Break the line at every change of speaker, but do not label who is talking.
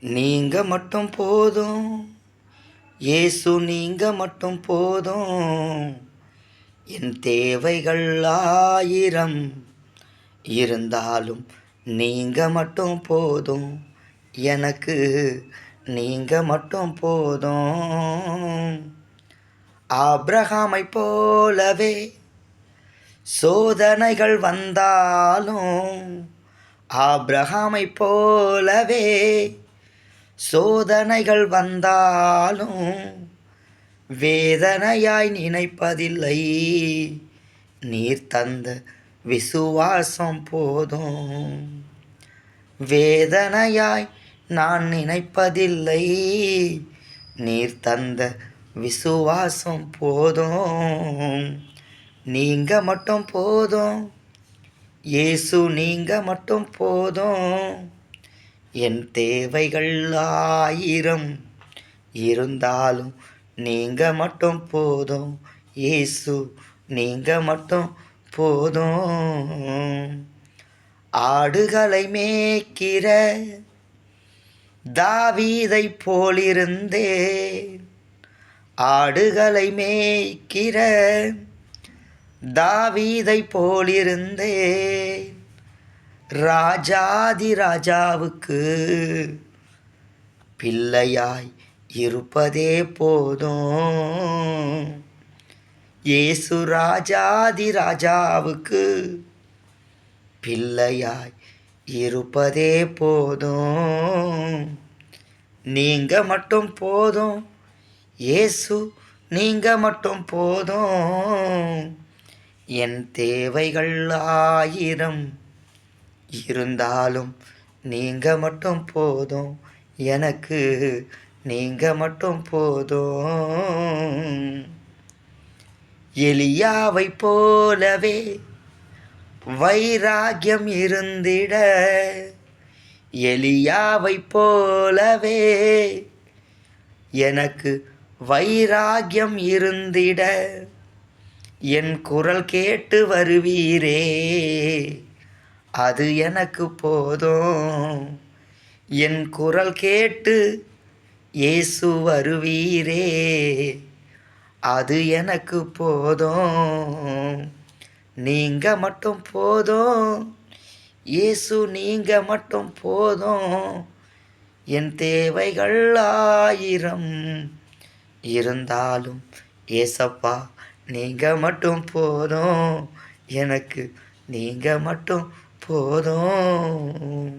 நீங்க மட்டும் போதும் இயேசு, நீங்க மட்டும் போதும். என் தேவைகள் 1000 இருந்தாலும் நீங்க மட்டும் போதும். எனக்கு நீங்க மட்டும் போதும். ஆபிரகாமை போலவே சோதனைகள் வந்தாலும், ஆபிரகாமை போலவே சோதனைகள் வந்தாலும் வேதனையாய் நினைப்பதில்லை. நீர் தந்த விசுவாசம் போதும். வேதனையாய் நான் நினைப்பதில்லை. நீர் தந்த விசுவாசம் போதும். நீங்க மட்டும் போதும் இயேசு, நீங்க மட்டும் போதும். என் தேவைகள் 1000 இருந்தாலும் நீங்க மட்டும் போதும். இயேசு, நீங்க மட்டும் போதும். ஆடுகளை மேய்க்கிற தாவீதை போலிருந்தேன். ஆடுகளை மேய்க்கிற தாவீதை போலிருந்தேன். ராஜாதி ராஜாவுக்கு பிள்ளையாய் இருப்பதே போதும். இயேசு ராஜாதி ராஜாவுக்கு பிள்ளையாய் இருப்பதே போதும். நீங்க மட்டும் போதும் இயேசு, நீங்க மட்டும் போதும். என் தேவைகள் 1000 இருந்தாலும் நீங்க மட்டும் போதும். எனக்கு நீங்க மட்டும் போதும். எலியாவை போலவே வைராகியம் இருந்திட, எலியாவை போலவே எனக்கு வைராகியம் இருந்திட, என் குரல் கேட்டு வருவீரே, அது எனக்கு போதும். என் குரல் கேட்டு இயேசு வருவீரே, அது எனக்கு போதும். நீங்க மட்டும் போதும் இயேசு, நீங்க மட்டும் போதும். என் தேவைகள் 1000 இருந்தாலும் ஏசப்பா, நீங்க மட்டும் போதும். எனக்கு நீங்க மட்டும் போதும்.